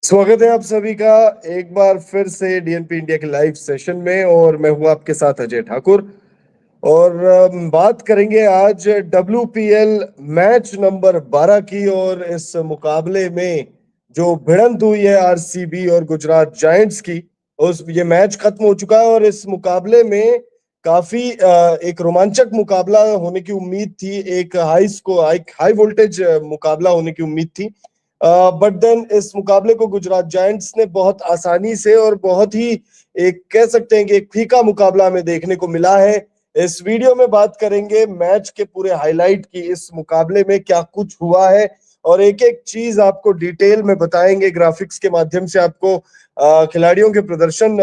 स्वागत है आप सभी का एक बार फिर से डीएनपी इंडिया के लाइव सेशन में। और मैं हूं आपके साथ अजय ठाकुर। और बात करेंगे आज डब्ल्यूपीएल मैच नंबर 12 की। और इस मुकाबले में जो भिड़ंत हुई है आरसीबी और गुजरात जायंट्स की, उस ये मैच खत्म हो चुका है। और इस मुकाबले में काफी एक रोमांचक मुकाबला होने की उम्मीद थी, एक हाई वोल्टेज मुकाबला होने की उम्मीद थी। बट देन इस मुकाबले को गुजरात जायंट्स ने बहुत आसानी से और बहुत ही एक कह सकते हैं कि एक फीका मुकाबला हमें देखने को मिला है। इस वीडियो में बात करेंगे मैच के पूरे हाईलाइट की, इस मुकाबले में क्या कुछ हुआ है और एक एक चीज आपको डिटेल में बताएंगे। ग्राफिक्स के माध्यम से आपको खिलाड़ियों के प्रदर्शन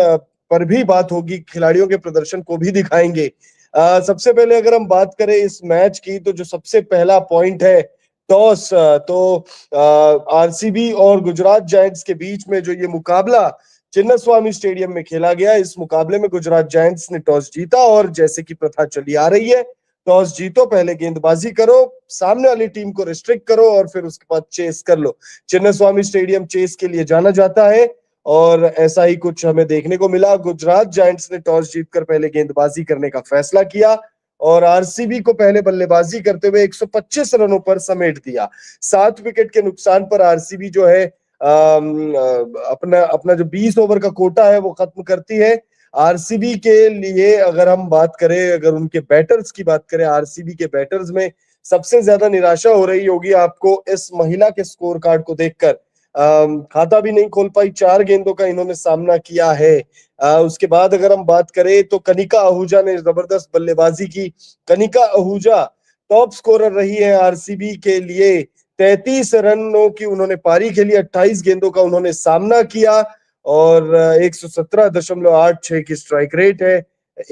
पर भी बात होगी, खिलाड़ियों के प्रदर्शन को भी दिखाएंगे। सबसे पहले अगर हम बात करें इस मैच की, तो जो सबसे पहला पॉइंट है टॉस। तो आरसीबी और गुजरात जायंट्स के बीच में जो ये मुकाबला चिन्नास्वामी स्टेडियम में खेला गया, इस मुकाबले में गुजरात जायंट्स ने टॉस जीता। और जैसे कि प्रथा चली आ रही है, टॉस जीतो, पहले गेंदबाजी करो, सामने वाली टीम को रिस्ट्रिक्ट करो और फिर उसके बाद चेस कर लो। चिन्नास्वामी स्टेडियम चेस के लिए जाना जाता है और ऐसा ही कुछ हमें देखने को मिला। गुजरात जायंट्स ने टॉस जीतकर पहले गेंदबाजी करने का फैसला किया और आरसीबी को पहले बल्लेबाजी करते हुए 125 रनों पर समेट दिया। 7 विकेट के नुकसान पर आरसीबी जो है अपना अपना जो 20 ओवर का कोटा है वो खत्म करती है। आरसीबी के लिए अगर हम बात करें, अगर उनके बैटर्स की बात करें, आरसीबी के बैटर्स में सबसे ज्यादा निराशा हो रही होगी आपको इस महिला के स्कोर कार्ड को देखकर। खाता भी नहीं खोल पाई, 4 गेंदों का इन्होंने सामना किया है। उसके बाद अगर हम बात करें तो कनिका आहूजा ने जबरदस्त बल्लेबाजी की। कनिका आहूजा टॉप स्कोरर रही है आरसीबी के लिए। 33 रनों की उन्होंने पारी खेली, 28 गेंदों का उन्होंने सामना किया और 117.86 की स्ट्राइक रेट है।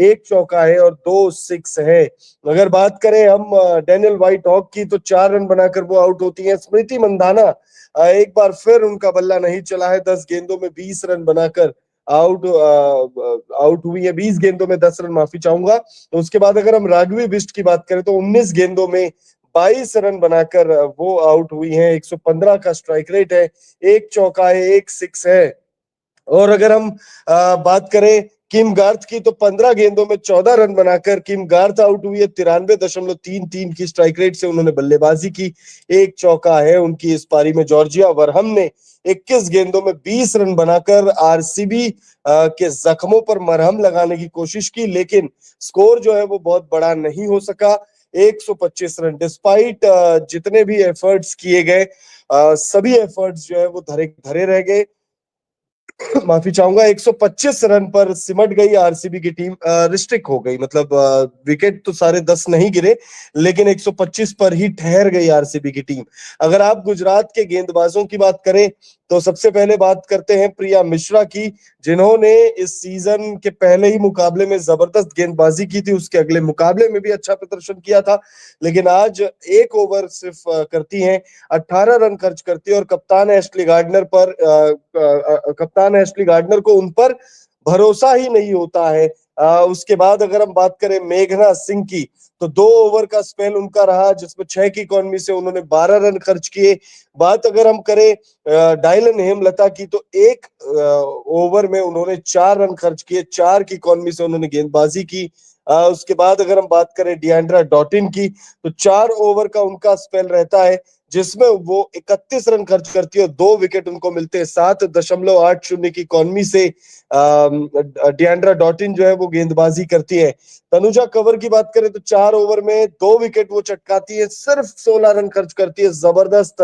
एक चौका है और 2 सिक्स है। अगर बात करें हम डेनियल व्हाइट हॉक की, तो 4 रन बनाकर वो आउट होती हैं। स्मृति मंधाना एक बार फिर उनका बल्ला नहीं चला है, 10 गेंदों में 20 रन बनाकर आउट हुई है। 20 गेंदों में 10 रन, माफी चाहूंगा। तो उसके बाद अगर हम राघवी बिष्ट की बात करें तो 19 गेंदों में 22 रन बनाकर वो आउट हुई हैं। 115 का स्ट्राइक रेट है, एक चौका है, एक सिक्स है। और अगर हम बात करें किम गार्थ की, तो 15 गेंदों में 14 रन बनाकर किम गार्थ आउट हुई है। 93.33 की स्ट्राइक रेट से उन्होंने बल्लेबाजी की, एक चौका है उनकी इस पारी में। जॉर्जिया वरहम ने 21 गेंदों में 20 रन बनाकर आरसीबी के जख्मों पर मरहम लगाने की कोशिश की, लेकिन स्कोर जो है वो बहुत बड़ा नहीं हो सका। 125 रन डिस्पाइट जितने भी एफर्ट्स किए गए, सभी एफर्ट्स जो है वो धरे धरे रह गए। माफी चाहूंगा, 125 रन पर सिमट गई आरसीबी की टीम, रिस्ट्रिक्ट हो गई। मतलब विकेट तो सारे 10 नहीं गिरे, लेकिन 125 पर ही ठहर गई आरसीबी की टीम। अगर आप गुजरात के गेंदबाजों की बात करें तो सबसे पहले बात करते हैं प्रिया मिश्रा की, जिन्होंने इस सीजन के पहले ही मुकाबले में जबरदस्त गेंदबाजी की थी। उसके अगले मुकाबले में भी अच्छा प्रदर्शन किया था, लेकिन आज एक ओवर सिर्फ करती हैं, 18 रन खर्च करती है। और कप्तान एशली गार्डनर को उन पर भरोसा ही नहीं होता है। उसके बाद अगर हम बात करें मेघना सिंह की, तो 2 ओवर का स्पेल उनका रहा, जिसमें 6 की इकॉनमी से उन्होंने 12 रन खर्च किए। बात अगर हम करें डायलन हेमलता की, तो एक ओवर में उन्होंने 4 रन खर्च किए, 4 की इकॉनमी से उन्होंने गेंदबाजी की। उसके बाद अगर हम बात करें डिएंड्रा डॉटिन की, तो 4 ओवर का उनका स्पेल रहता है, जिसमें वो 31 रन खर्च करती है और 2 विकेट उनको मिलते हैं। 7.80 की इकॉनमी से डिएंड्रा डॉटिन जो है वो गेंदबाजी करती है। तनुजा कंवर की बात करें तो 4 ओवर में 2 विकेट वो चटकाती है, सिर्फ 16 रन खर्च करती है। जबरदस्त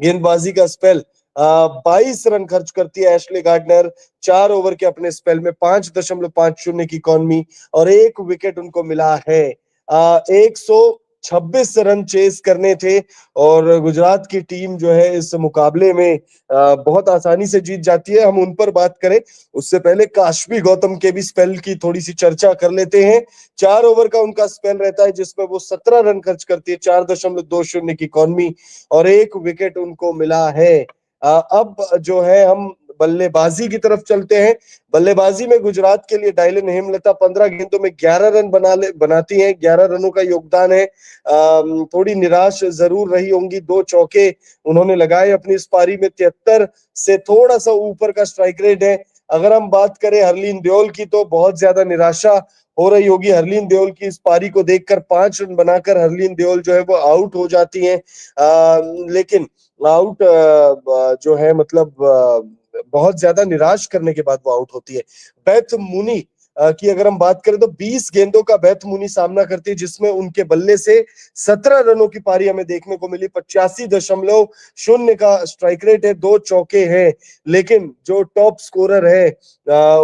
गेंदबाजी का स्पेल। 22 रन खर्च करती है एशले गार्डनर 4 ओवर के अपने स्पेल में, 5.50 की इकॉनमी और 1 विकेट उनको मिला है। 126 रन चेस करने थे और गुजरात की टीम जो है इस मुकाबले में बहुत आसानी से जीत जाती है। हम उन पर बात करें उससे पहले काशवी गौतम के भी स्पेल की थोड़ी सी चर्चा कर लेते हैं। 4 ओवर का उनका स्पेल रहता है, जिसमें वो 17 रन खर्च करती है, 4.20 की इकॉनमी और 1 विकेट उनको मिला है। अब जो है हम बल्लेबाजी की तरफ चलते हैं। बल्लेबाजी में गुजरात के लिए डायलन हेमलता 15 गेंदों में 11 रन बनाती हैं, 11 रनों का योगदान है। थोड़ी निराश जरूर रही होंगी, 2 चौके उन्होंने लगाए अपनी इस पारी में। 73 से थोड़ा सा ऊपर का स्ट्राइक रेट है। अगर हम बात करें हरलीन देओल की, तो बहुत ज्यादा निराशा हो रही होगी हरलीन देओल की इस पारी को देखकर। 5 रन बनाकर हरलीन देओल जो है वो आउट हो जाती हैं। लेकिन आउट जो है मतलब बहुत ज्यादा निराश करने के बाद वो आउट होती है। बेथ मुनी की अगर हम बात करें तो 20 गेंदों का बेथ मुनी सामना करती है, जिसमें उनके बल्ले से 17 रनों की पारी हमें देखने को मिली। 85.0 का स्ट्राइक रेट है, 2 चौके हैं। लेकिन जो टॉप स्कोरर है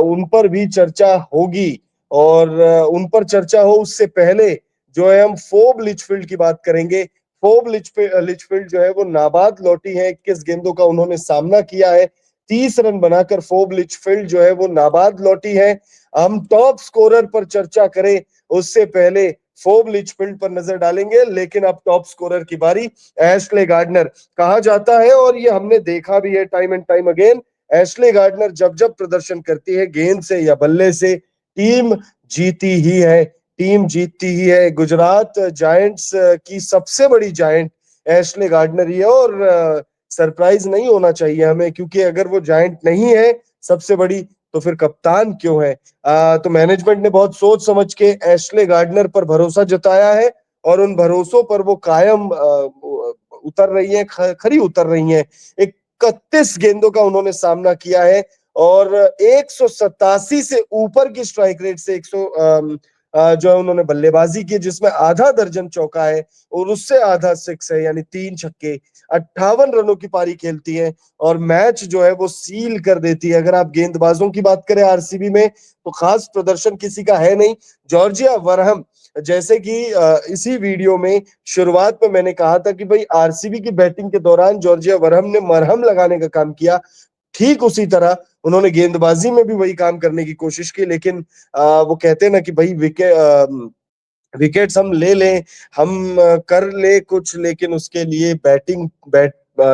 उन पर भी चर्चा होगी, और उन पर चर्चा हो उससे पहले जो है हम फोब लिचफील्ड की बात करेंगे। फोब लिचफील्ड जो है वो नाबाद लौटी है, 21 गेंदों का उन्होंने सामना किया है। 30 रन बनाकर फोब लिचफील्ड जो है वो नाबाद लौटी है। हम टॉप स्कोरर पर चर्चा करें उससे पहले फोब लिचफील्ड पर नजर डालेंगे। लेकिन अब टॉप स्कोरर की बारी। एशले गार्डनर कहा जाता है, और ये हमने देखा भी है time and time again, Ashleigh Gardner जब जब प्रदर्शन करती है गेंद से या बल्ले से, टीम जीती ही है, टीम जीतती ही है। गुजरात जायंट्स की सबसे बड़ी जायंट एशले गार्डनर ही है, और सरप्राइज नहीं होना चाहिए हमें, क्योंकि अगर वो जायंट नहीं है सबसे बड़ी, तो फिर कप्तान क्यों है। तो मैनेजमेंट ने बहुत सोच समझ के एशले गार्डनर पर भरोसा जताया है, और उन भरोसों पर वो कायम उतर रही है, खरी उतर रही है। 31 गेंदों का उन्होंने सामना किया है, और 187 से ऊपर की स्ट्राइक रेट से 100 जो है उन्होंने बल्लेबाजी की, जिसमें आधा दर्जन चौका है और उससे आधा सिक्स है, यानी 3 छक्के। 58 रनों की पारी खेलती है, और मैच जो है वो सील कर देती है। अगर आप गेंदबाजों की बात करें आरसीबी में, तो खास प्रदर्शन किसी का है नहीं। जॉर्जिया वरहम, जैसे कि इसी वीडियो में शुरुआत में मैंने कहा था कि भाई आरसीबी की बैटिंग के दौरान जॉर्जिया वरहम ने मरहम लगाने का काम किया, ठीक उसी तरह उन्होंने गेंदबाजी में भी वही काम करने की कोशिश की। लेकिन वो कहते हैं ना कि भाई विकेट्स हम ले लें, हम कर ले कुछ, लेकिन उसके लिए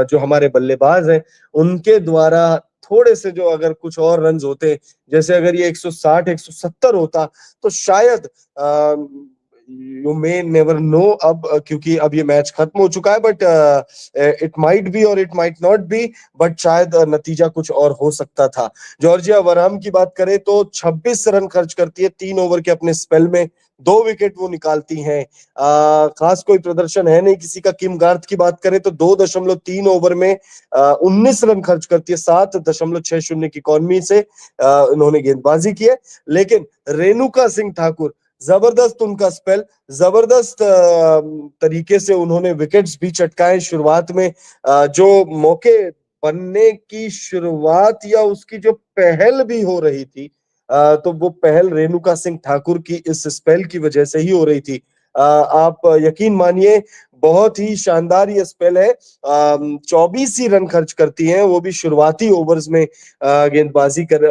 जो हमारे बल्लेबाज हैं उनके द्वारा थोड़े से जो अगर कुछ और रन्स होते, जैसे अगर ये 160 170 होता, तो शायद यू मे नेवर नो। अब क्योंकि अब ये मैच खत्म हो चुका है, बट इट माइट बी और it might not be, but शायद नतीजा कुछ और हो सकता था। जॉर्जिया वरहम की बात करें तो 26 रन खर्च करती है 3 ओवर के अपने स्पेल में, 2 विकेट वो निकालती हैं। खास कोई प्रदर्शन है नहीं किसी का। किम गार्थ की बात करें तो 2.3 ओवर में 19 रन खर्च करती है, 7.60 की इकॉनमी से उन्होंने गेंदबाजी की है। लेकिन रेणुका सिंह ठाकुर, जबरदस्त उनका स्पेल, जबरदस्त तरीके से उन्होंने विकेट्स भी चटकाए शुरुआत में। जो मौके बनने की शुरुआत या उसकी जो पहल भी हो रही थी, तो वो पहल रेणुका सिंह ठाकुर की इस स्पेल की वजह से ही हो रही थी। आप यकीन मानिए, बहुत ही शानदार ये स्पेल है। 24 ही रन खर्च करती हैं, वो भी शुरुआती ओवर्स में गेंदबाजी कर।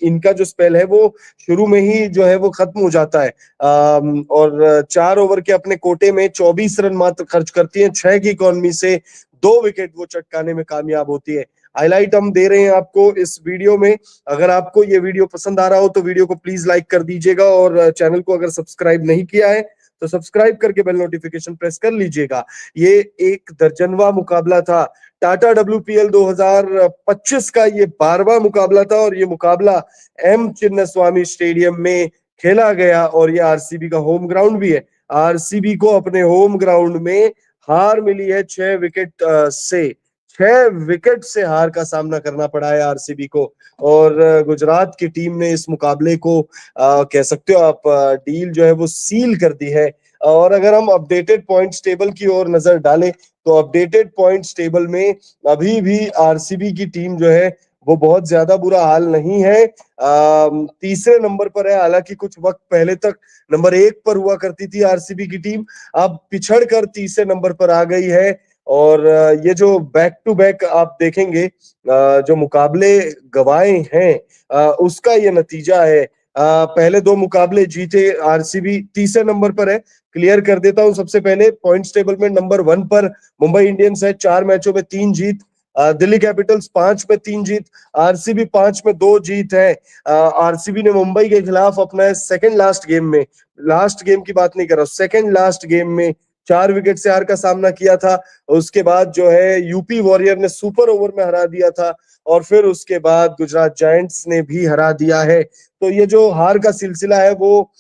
इनका जो स्पेल है वो शुरू में ही जो है वो खत्म हो जाता है, और 4 ओवर के अपने कोटे में 24 रन मात्र खर्च करती हैं, 6 की इकॉनमी से 2 विकेट वो चटकाने में कामयाब होती है। हाईलाइट हम दे रहे हैं आपको इस वीडियो में। अगर आपको ये वीडियो पसंद आ रहा हो तो वीडियो को प्लीज लाइक कर दीजिएगा, और चैनल को अगर सब्सक्राइब नहीं किया है तो सब्सक्राइब करके बेल नोटिफिकेशन प्रेस कर लीजिएगा। ये एक दर्जनवा मुकाबला था। टाटा डब्ल्यूपीएल 2025 का ये 12वां मुकाबला था, और ये मुकाबला एम चिन्नास्वामी स्टेडियम में खेला गया, और ये आरसीबी का होम ग्राउंड भी है। आरसीबी को अपने होम ग्राउंड में हार मिली है 6 विकेट से। 6 विकेट से हार का सामना करना पड़ा है आरसीबी को, और गुजरात की टीम ने इस मुकाबले को कह सकते हो आप डील जो है वो सील कर दी है। और अगर हम अपडेटेड पॉइंट्स टेबल की ओर नजर डालें, तो अपडेटेड पॉइंट्स टेबल में अभी भी आरसीबी की टीम जो है वो बहुत ज्यादा बुरा हाल नहीं है। तीसरे नंबर पर है, हालांकि कुछ वक्त पहले तक नंबर 1 पर हुआ करती थी आरसीबी की टीम, अब पिछड़ कर तीसरे नंबर पर आ गई है। और ये जो बैक टू बैक आप देखेंगे, जो मुकाबले गवाए हैं, उसका ये नतीजा है। पहले 2 मुकाबले जीते आरसीबी, तीसरे नंबर पर है। क्लियर कर देता हूं सबसे पहले, पॉइंट्स टेबल में नंबर 1 पर मुंबई इंडियंस है, 4 मैचों में 3 जीत, दिल्ली कैपिटल्स 5 में 3 जीत, आरसीबी 5 में 2 जीत है। आरसीबी ने मुंबई के खिलाफ अपना सेकंड लास्ट गेम में, लास्ट गेम की बात नहीं कर रहा हूं, सेकंड लास्ट गेम में 4 विकेट से हार का सामना किया था। उसके बाद जो है यूपी वॉरियर ने सुपर ओवर में हरा दिया था, और फिर उसके बाद गुजरात जायंट्स ने भी हरा दिया है। तो ये जो हार का सिलसिला है वो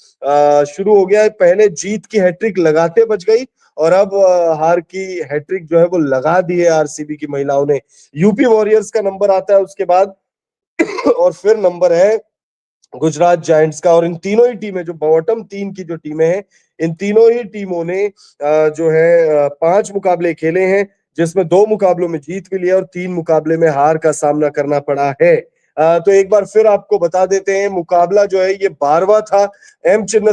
शुरू हो गया है। पहले जीत की हैट्रिक लगाते बच गई, और अब हार की हैट्रिक जो है वो लगा दी है आरसीबी की महिलाओं ने। यूपी वॉरियर्स का नंबर आता है उसके बाद और फिर नंबर है गुजरात जायंट्स का। और इन तीनों ही टीमें, जो बॉटम 3 की जो टीमें हैं, इन तीनों ही टीमों ने जो है 5 मुकाबले खेले हैं, जिसमें 2 मुकाबलों में जीत भी लिया और 3 मुकाबले में हार का सामना करना पड़ा है। तो एक बार फिर आपको बता देते हैं, मुकाबला जो है ये 12वां था। एम चिन्ह